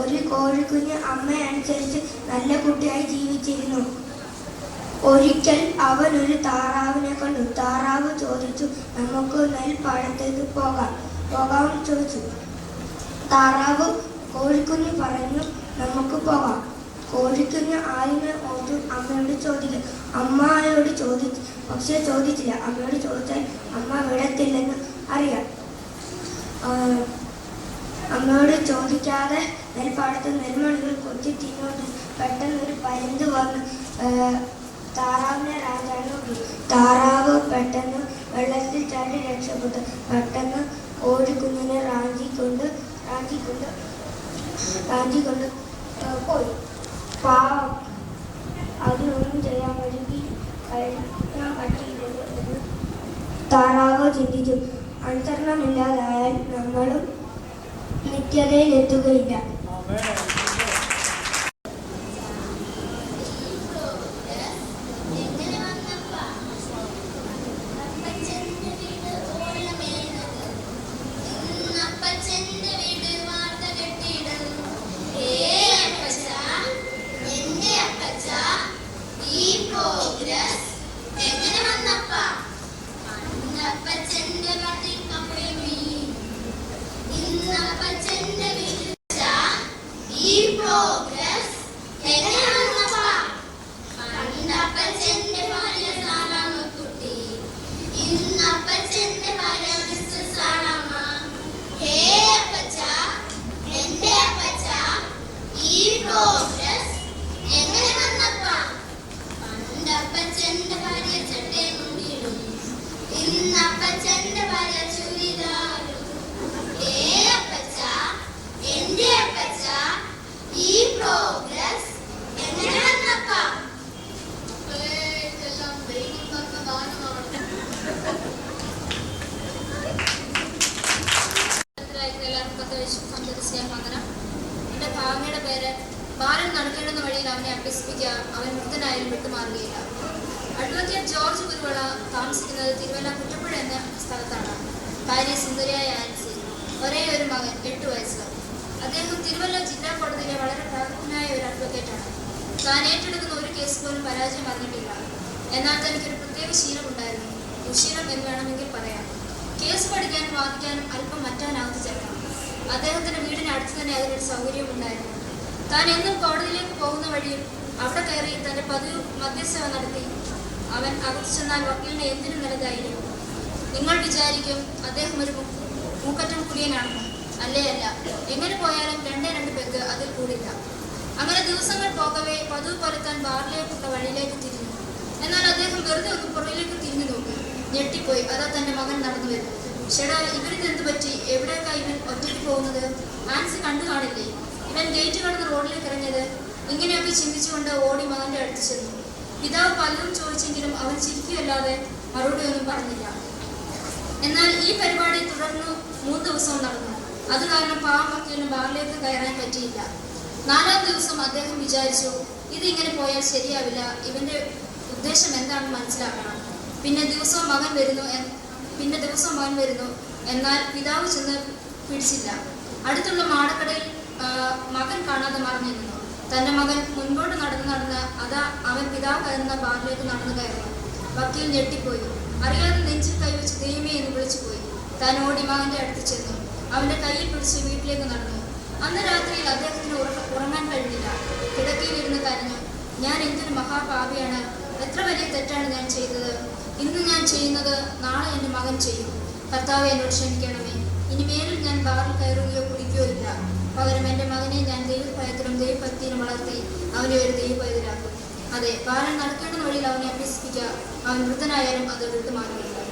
ഒരു കോഴിക്കുഞ്ഞ് അമ്മയെ അനുസരിച്ച് നല്ല കുട്ടിയായി ജീവിച്ചിരുന്നു. ഒരിക്കൽ അവൻ ഒരു താറാവിനെ കണ്ടു. താറാവ് ചോദിച്ചു, നമുക്ക് നെൽപ്പാടത്തേക്ക് പോകാമെന്ന് ചോദിച്ചു. താറാവ് കോഴിക്കുഞ്ഞ് പറഞ്ഞു, നമുക്ക് പോകാം. കോഴിക്കുഞ്ഞ് ആദ്യമേ ഓർത്തു അമ്മയോട് ചോദിക്കും. അമ്മയോട് ചോദിച്ചു, പക്ഷെ ചോദിച്ചില്ല. അമ്മയോട് ചോദിച്ചാൽ അമ്മ വിടത്തില്ലെന്ന് അറിയാം. അമ്മയോട് ചോദിക്കാതെ നെൽപ്പാടത്ത് നെൽമണികൾ കൊത്തി തിന്നോണ്ട് പെട്ടെന്നൊരു പരുന്ത് വന്ന് താറാവിനെ രാജാവിനെ നോക്കി. താറാവ് പെട്ടെന്ന് വെള്ളത്തിൽ ചാടി രക്ഷപ്പെട്ടു. പെട്ടെന്ന് കോഴിക്കുഞ്ഞിനെ റാഞ്ചിക്കൊണ്ട് പോയി. പാവം, അതിനൊന്നും ചെയ്യാൻ പറ്റിയില്ലെന്ന് താറാവ് ചിന്തിച്ചു. അനുസരണമില്ലാതായാൽ നമ്മളും നിത്യതയിലെത്തുകയില്ല. എന്റെ ഭാവനയുടെ പേര് ബാലൻ നടക്കേണ്ടുന്ന വഴിയിൽ അവനെ അഭ്യസിപ്പിക്കുക. അവൻ വൃദ്ധനായാലും വിട്ടുമാറുകയില്ല. അഡ്വക്കേറ്റ് ജോർജ് കുരുവള താമസിക്കുന്നത് തിരുവല്ല കുറ്റപ്പുഴ എന്ന സ്ഥലത്താണ്. ഭാര്യ സുന്ദരിയായ ആൻസി, ഒരേ ഒരു മകൻ 8 വയസ്സ്. അദ്ദേഹം തിരുവല്ല ജില്ലാ കോടതിയിലെ വളരെ പ്രഗത്ഭനായ ഒരു അഡ്വക്കേറ്റാണ്. താൻ ഏറ്റെടുക്കുന്ന ഒരു കേസ് പോലും പരാജയം അറിഞ്ഞിട്ടില്ല. എന്നാൽ തനിക്കൊരു പ്രത്യേക ശീലമുണ്ടായിരുന്നു. ദുശീലം എന്ന് വേണമെങ്കിൽ പറയാം. കേസ് പഠിക്കാനും വാദിക്കാനും അല്പം മറ്റാനാവത്ത് ചേർക്കണം. അദ്ദേഹത്തിന്റെ വീടിന് അടുത്ത് തന്നെ അതിനൊരു സൗകര്യം ഉണ്ടായിരുന്നു. താൻ എന്നും കോടതിയിലേക്ക് പോകുന്ന വഴിയിൽ അവിടെ കയറി തന്റെ പതിവ് മധ്യസ്ഥത നടത്തി അവൻ അകത്തു ചെന്നാൽ വക്കീലിനെ എന്തിനും നല്ലതായിരുന്നു. നിങ്ങൾ വിചാരിക്കും അദ്ദേഹം ഒരു മൂക്കറ്റം കുടിയനാണെന്ന്. അല്ലേ അല്ല. എങ്ങനെ പോയാലും 2 പെഗ് അതിൽ കൂടില്ല. അങ്ങനെ ദിവസങ്ങൾ പോകവേ പതിവ് പോലെ താൻ ബാറിലേക്കുള്ള വഴിയിലേക്ക് തിരിഞ്ഞു. എന്നാൽ അദ്ദേഹം വെറുതെ ഒന്ന് പുറകിലേക്ക് തിരിഞ്ഞു നോക്കി. ഞെട്ടിപ്പോയി. അതാ തന്റെ മകൻ നടന്നു വരുന്നു. ഷെടാ, ഇവരിത് എന്ത് പറ്റി? എവിടേക്കാ ഇവൻ ഒറ്റയ്ക്ക് പോകുന്നത്? ആൻസി കണ്ടു കാണില്ലേ ഇവൻ ഗേറ്റ് കടന്ന് റോഡിലേക്ക് ഇറങ്ങിയത്? ഇങ്ങനെയൊക്കെ ചിന്തിച്ചുകൊണ്ട് ഓടി മകന്റെ അടുത്ത് ചെന്നു. പിതാവ് പലരും ചോദിച്ചെങ്കിലും അവൻ ചിരിക്കുകയല്ലാതെ മറുപടി ഒന്നും പറഞ്ഞില്ല. എന്നാൽ ഈ പരിപാടി തുടർന്ന് 3 ദിവസവും നടന്നു. അത് കാരണം പാവം വക്കീലിന് ബാറിലേക്ക് കയറാൻ പറ്റിയില്ല. 4ാം ദിവസം അദ്ദേഹം വിചാരിച്ചു, ഇതിങ്ങനെ പോയാൽ ശരിയാവില്ല. ഇവന്റെ ഉദ്ദേശം എന്താണെന്ന് മനസ്സിലാക്കണം. പിന്നെ ദിവസവും മകൻ വരുന്നു. എന്നാൽ പിതാവ് ചെന്ന് പിടിച്ചില്ല. അടുത്തുള്ള മാടക്കടയിൽ മകൻ കാണാതെ മറിഞ്ഞിരുന്നു. തന്റെ മകൻ മുൻപോട്ട് നടന്ന് അതാ അവൻ പിതാവ് കയറുന്ന ബാറിലേക്ക് നടന്നു കയറുന്നു. വക്കീൽ ഞെട്ടിപ്പോയി. അറിയാതെ നെഞ്ചിൽ കൈവച്ച് ദൈവമേ എന്ന് വിളിച്ചുപോയി. താൻ ഓടി മകന്റെ അടുത്ത് ചെന്നു. അവന്റെ കയ്യിൽ പിടിച്ച് വീട്ടിലേക്ക് നടന്നു. അന്ന് രാത്രിയിൽ അദ്ദേഹത്തിന് ഉറങ്ങാൻ കഴിഞ്ഞില്ല. കിടക്കയിലിരുന്ന് കരഞ്ഞു. ഞാൻ എന്തൊരു മഹാപാപിയാണ്! എത്ര വലിയ തെറ്റാണ് ഞാൻ ചെയ്തത്! ഇന്ന് ഞാൻ ചെയ്യുന്നത് നാളെ എൻ്റെ മകൻ ചെയ്യും. കർത്താവെ, എന്നോട് ക്ഷമിക്കണമേ. ഇനി മേലിൽ ഞാൻ ബാറിൽ കയറുകയോ കുടിക്കുകയോ ഇല്ല. പകരം എൻ്റെ മകനെ ഞാൻ ദൈവഭയത്തിലും ദൈവഭക്തിയിലും വളർത്തി അവനെ ഒരു ദൈവപൈതലാക്കും. അതെ, ബാലൻ നടക്കേണ്ട വഴിയിൽ അവനെ അഭ്യസിപ്പിക്കുക. അവൻ വൃദ്ധനായാലും അത് വിട്ടുമാറുകയില്ല.